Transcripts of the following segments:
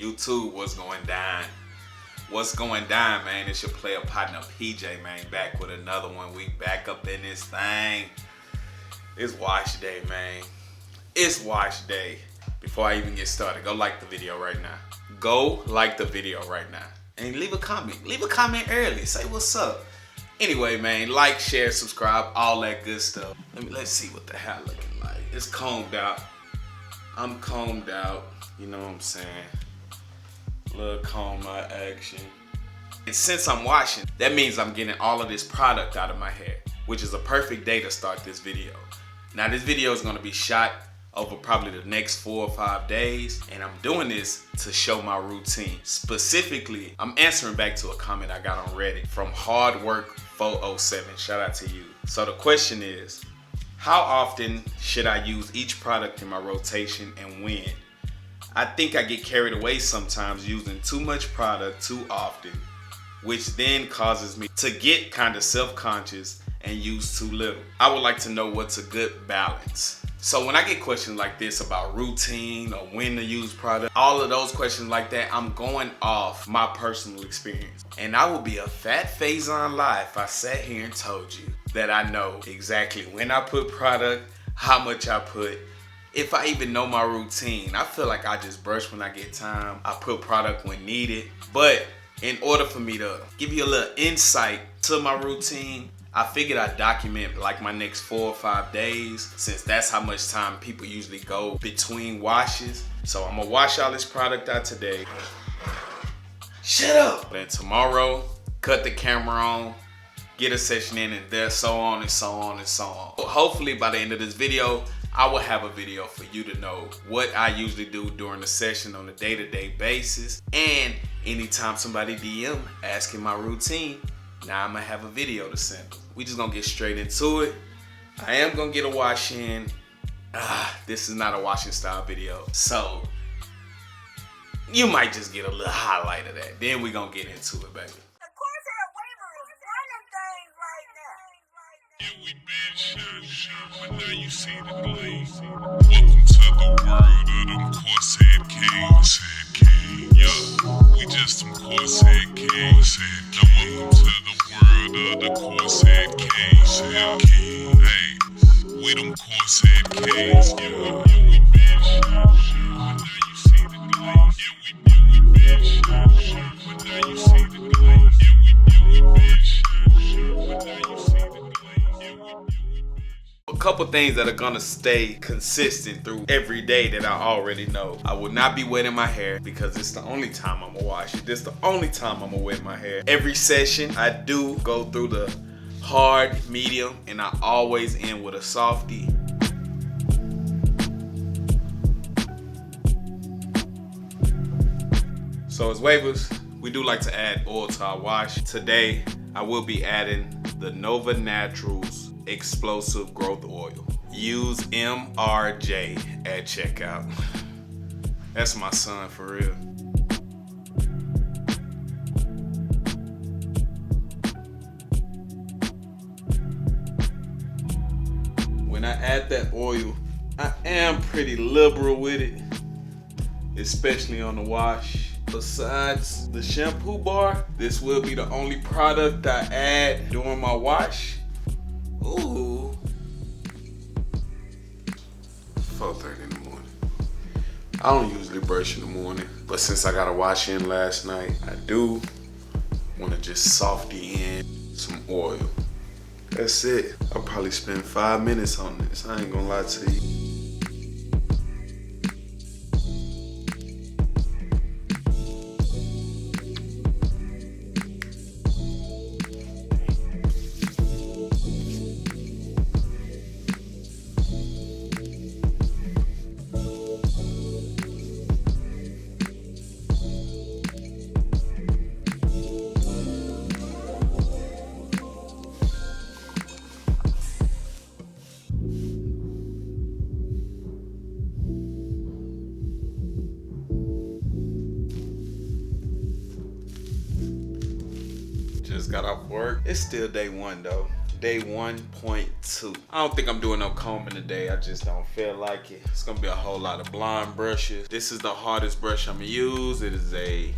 YouTube, what's going down? What's going down, man? It's your player partner PJ, man, back with another one. We back up in this thing. It's wash day, man. It's wash day. Before I even get started, go like the video right now. Go like the video right now. And leave a comment. Leave a comment early. Say what's up. Anyway, man, like, share, subscribe, all that good stuff. Let's see what the hell looking like. It's combed out. I'm combed out. You know what I'm saying? Little comb out action. And since I'm washing, that means I'm getting all of this product out of my hair, which is a perfect day to start this video. Now, this video is gonna be shot over probably the next 4 or 5 days, and I'm doing this to show my routine. Specifically, I'm answering back to a comment I got on Reddit from Hardwork407. Shout out to you. So the question is, how often should I use each product in my rotation and when? I think I get carried away sometimes using too much product too often, which then causes me to get kind of self-conscious and use too little. I would like to know what's a good balance. So when I get questions like this about routine or when to use product, all of those questions like that, I'm going off my personal experience. And I would be a fat Faison lie if I sat here and told you that I know exactly when I put product, how much I put, if I even know my routine. I feel like I just brush when I get time. I put product when needed. But in order for me to give you a little insight to my routine, I figured I'd document like my next 4 or 5 days, since that's how much time people usually go between washes. So I'm gonna wash all this product out today. Shut up! Then tomorrow, cut the camera on, get a session in, and there, so on and so on and so on. But hopefully by the end of this video, I will have a video for you to know what I usually do during the session on a day-to-day basis. And anytime somebody DM asking my routine, now I'm gonna have a video to send them. We just gonna get straight into it. I am gonna get a wash in. This is not a washing style video, so you might just get a little highlight of that. Then we gonna get into it, baby. Yeah, we been shot, but now you see the gleam. Welcome to the world of them Corsair Kings. Yeah, we just some Corsair Kings. Now welcome to the world of the Corsair Kings. Hey, we them Corsair Kings. Yeah, we been shot, but now you see the gleam. Yeah, we been shot, but now you see the gleam. Yeah, we been shot, but now you see the gleam. A couple things that are gonna stay consistent through every day that I already know. I will not be wetting my hair because it's the only time I'm gonna wash it. This is the only time I'm gonna wet my hair. Every session I do go through the hard, medium, and I always end with a softie. So as wavers, we do like to add oil to our wash. Today, I will be adding the Nova Naturals Explosive Growth Oil. Use MRJ at checkout. That's my son for real. When I add that oil, I am pretty liberal with it, especially on the wash. Besides the shampoo bar, this will be the only product I add during my wash. Ooh. 4:30 in the morning. I don't usually brush in the morning, but since I got a wash in last night, I do want to just softy in some oil. That's it. I'll probably spend 5 minutes on this. I ain't gonna lie to you. Just got off work. It's still day one though. Day 1.2. I don't think I'm doing no combing today. I just don't feel like it. It's gonna be a whole lot of blonde brushes. This is the hardest brush I'm gonna use. It is a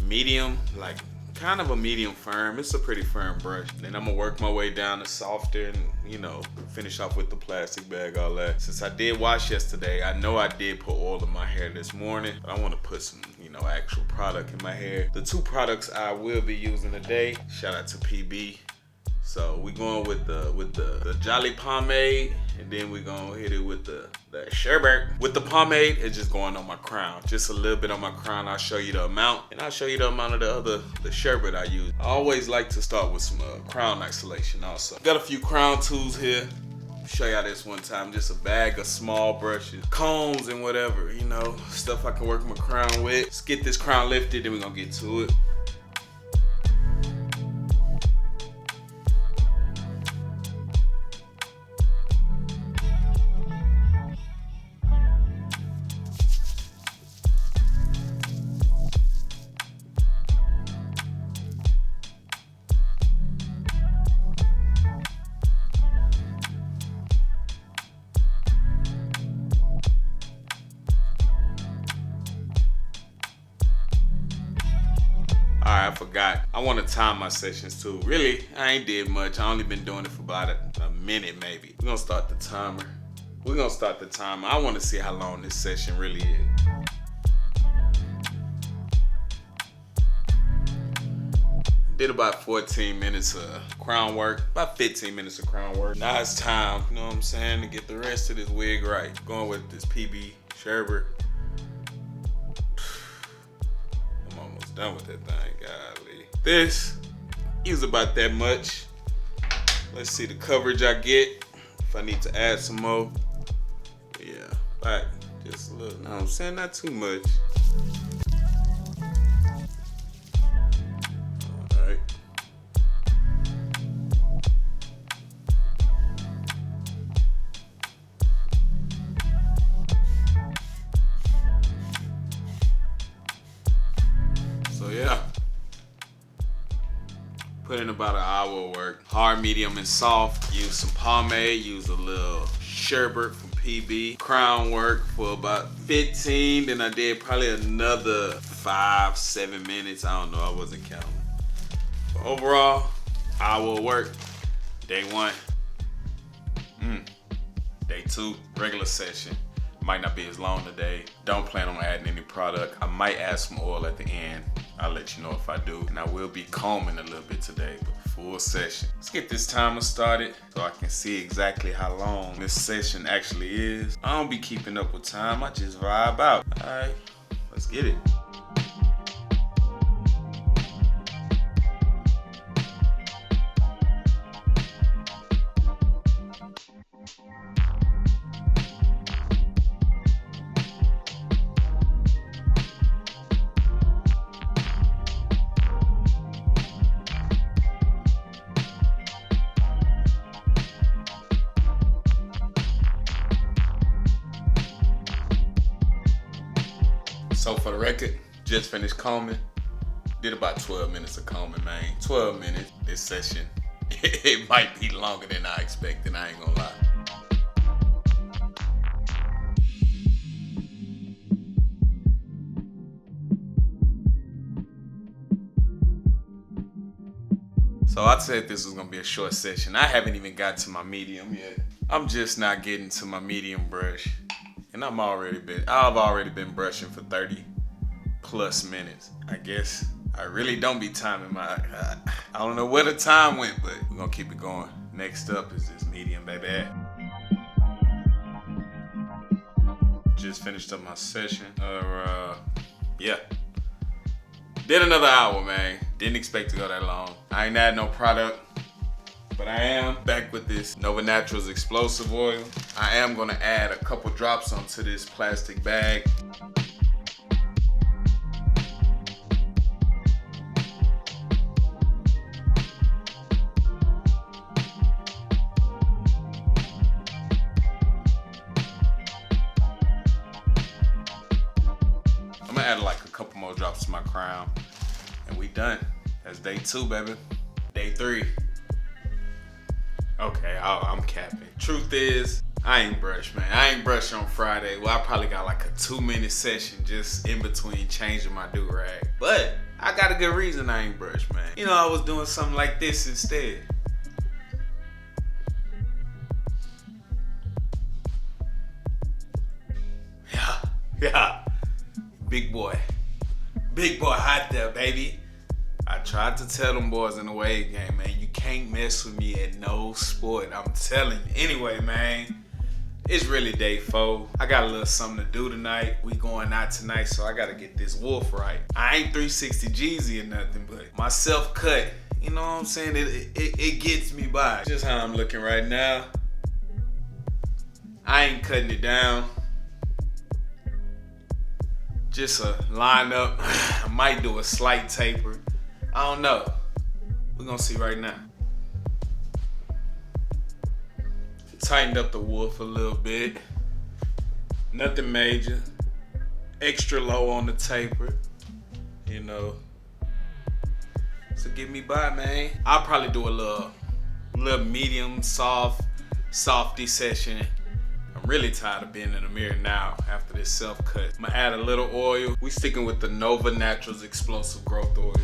medium, like kind of a medium firm. It's a pretty firm brush. Then I'm gonna work my way down to softer and, you know, finish off with the plastic bag, all that. Since I did wash yesterday, I know I did put oil in my hair this morning, but I want to put some, you know, actual product in my hair. The two products I will be using today, shout out to PB. So we going with the Jolly pomade, and then we gonna hit it with the sherbet. With the pomade, it's just going on my crown, just a little bit on my crown. I'll show you the amount, and I'll show you the amount of the sherbet I use. I always like to start with some crown isolation also. Got a few crown tools here. Show y'all this one time, just a bag of small brushes, combs and whatever, you know, stuff I can work my crown with. Let's get this crown lifted, then we're gonna get to it. Alright, I forgot. I want to time my sessions too. Really, I ain't did much. I only been doing it for about a minute maybe. We're gonna start the timer. I want to see how long this session really is. Did about 14 minutes of crown work, about 15 minutes of crown work. Now it's time, you know what I'm saying, to get the rest of this wig right. Going with this PB sherbet. Done with that thing, golly. This is about that much. Let's see the coverage I get. If I need to add some more. But yeah, but just a little, know what I'm saying, not too much. Alright. So yeah, put in about an hour of work. Hard, medium, and soft. Use some pomade, use a little sherbet from PB. Crown work for about 15. Then I did probably another 5-7 minutes. I don't know, I wasn't counting. But overall, hour of work. Day 1. Day 2, regular session. Might not be as long today. Don't plan on adding any product. I might add some oil at the end. I'll let you know if I do. And I will be combing a little bit today, but full session. Let's get this timer started so I can see exactly how long this session actually is. I don't be keeping up with time. I just vibe out. All right, let's get it. So for the record, just finished combing. Did about 12 minutes of combing, man. 12 minutes. This session, it might be longer than I expected, I ain't gonna lie. So I said this was gonna be a short session. I haven't even got to my medium yet. I'm just not getting to my medium brush. And I've already been brushing for 30 plus minutes. I guess I really don't be timing my, I don't know where the time went, but we're gonna keep it going. Next up is this medium, baby. Just finished up my session. Yeah. Did another hour, man. Didn't expect to go that long. I ain't had no product. But I am back with this Nova Naturals Explosive Oil. I am gonna add a couple drops onto this plastic bag. I'm gonna add like a couple more drops to my crown. And we done. That's day 2, baby. Day 3. Okay, I'm capping. Truth is, I ain't brushed, man. I ain't brushed on Friday. Well, I probably got like a 2-minute session just in between changing my do-rag. But I got a good reason I ain't brushed, man. You know, I was doing something like this instead. Yeah. Big boy hot there, baby. I tried to tell them boys in the wave game, man, you can't mess with me at no sport. I'm telling you. Anyway, man, it's really day 4. I got a little something to do tonight. We going out tonight, so I gotta get this wolf right. I ain't 360 Jeezy or nothing, but my self-cut, you know what I'm saying? It gets me by. Just how I'm looking right now. I ain't cutting it down. Just a lineup. I might do a slight taper. I don't know. We're gonna see right now. Tightened up the wolf a little bit. Nothing major. Extra low on the taper. You know. So get me by, man. I'll probably do a little medium, softy session. I'm really tired of being in the mirror now after this self-cut. I'm gonna add a little oil. We sticking with the Nova Naturals Explosive Growth Oil.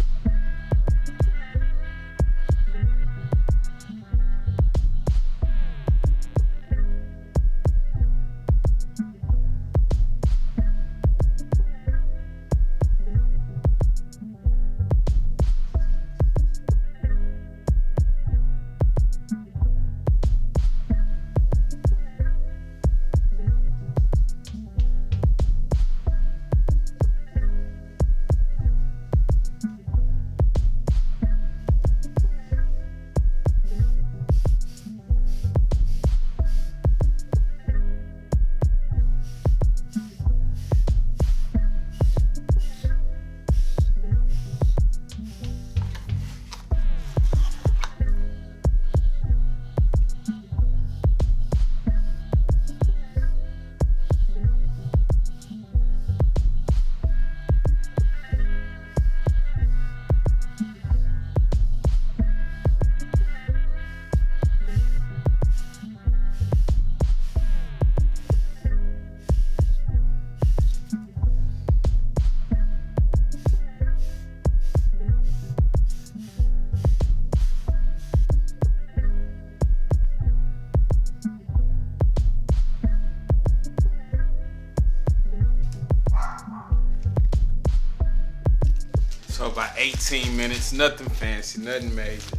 So about 18 minutes, nothing fancy, nothing major.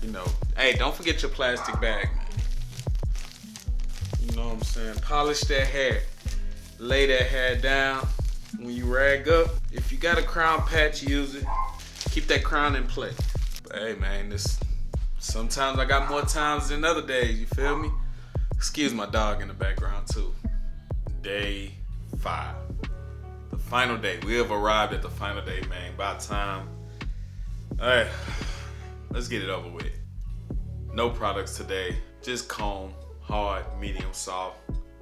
You know, hey, don't forget your plastic bag, man. You know what I'm saying? Polish that hair. Lay that hair down. When you rag up, if you got a crown patch, use it. Keep that crown in place. But hey, man, sometimes I got more times than other days, you feel me? Excuse my dog in the background, too. Day 5. The final day. We have arrived at the final day, man. About time. All right, let's get it over with. No products today. Just comb, hard, medium, soft,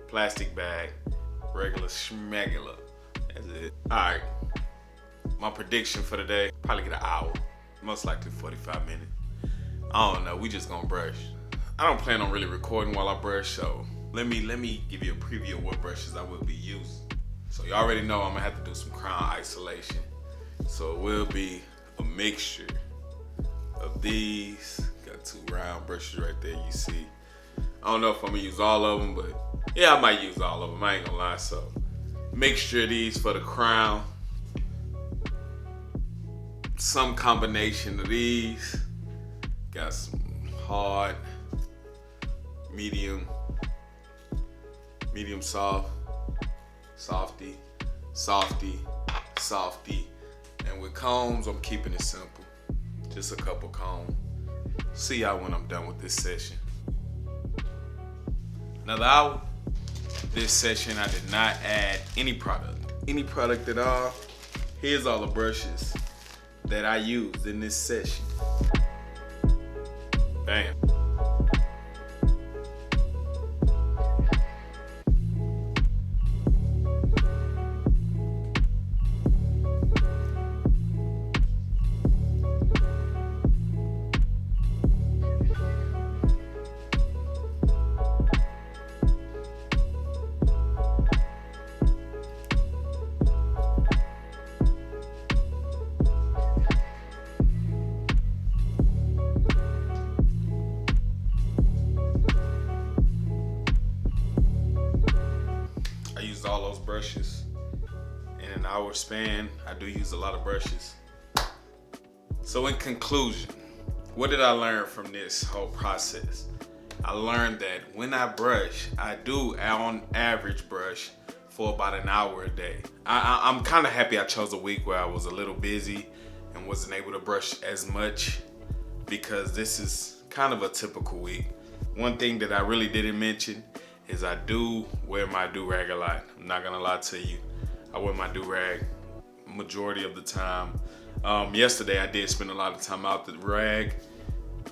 plastic bag, regular schmegular. That's it. All right. My prediction for today, probably get an hour. Most likely 45 minutes. I don't know. We just gonna brush. I don't plan on really recording while I brush, so let me give you a preview of what brushes I will be using. So you already know I'm gonna have to do some crown isolation. So it will be a mixture of these. Got 2 round brushes right there, you see. I don't know if I'm gonna use all of them, but yeah, I might use all of them. I ain't gonna lie. So mixture of these for the crown. Some combination of these. Got some hard, medium soft, softy, and with combs, I'm keeping it simple. Just a couple combs. See y'all when I'm done with this session. Another hour. This session, I did not add any product at all. Here's all the brushes that I used in this session. Bam. I used all those brushes. In an hour span, I do use a lot of brushes. So in conclusion, what did I learn from this whole process? I learned that when I brush, I do on average brush for about an hour a day. I'm kind of happy I chose a week where I was a little busy and wasn't able to brush as much, because this is kind of a typical week. One thing that I really didn't mention is I do wear my do-rag a lot. I'm not gonna lie to you. I wear my do-rag majority of the time. Yesterday I did spend a lot of time out. The rag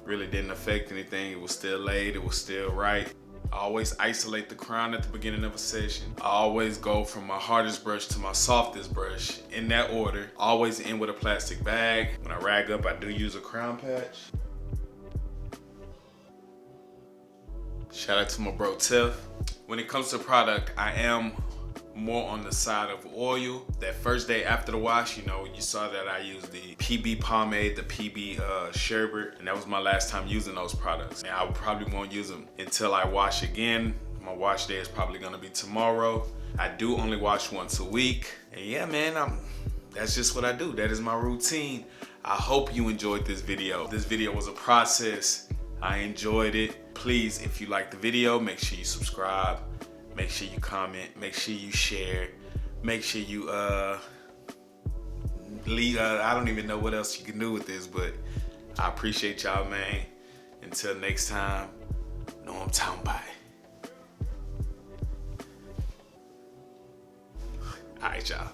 really didn't affect anything. It was still laid, it was still right. I always isolate the crown at the beginning of a session. I always go from my hardest brush to my softest brush in that order. Always end with a plastic bag. When I rag up, I do use a crown patch. Shout out to my bro Tiff. When it comes to product, I am more on the side of oil. That first day after the wash, you saw that I used the PB pomade, the PB sherbet, and that was my last time using those products. And I probably won't use them until I wash again. My wash day is probably gonna be tomorrow. I do only wash once a week. And yeah, man, that's just what I do. That is my routine. I hope you enjoyed this video. This video was a process. I enjoyed it. Please, if you like the video, make sure you subscribe. Make sure you comment, make sure you share, make sure you leave. I don't even know what else you can do with this, but I appreciate y'all, man. Until next time, know what I'm talking about. All right, y'all.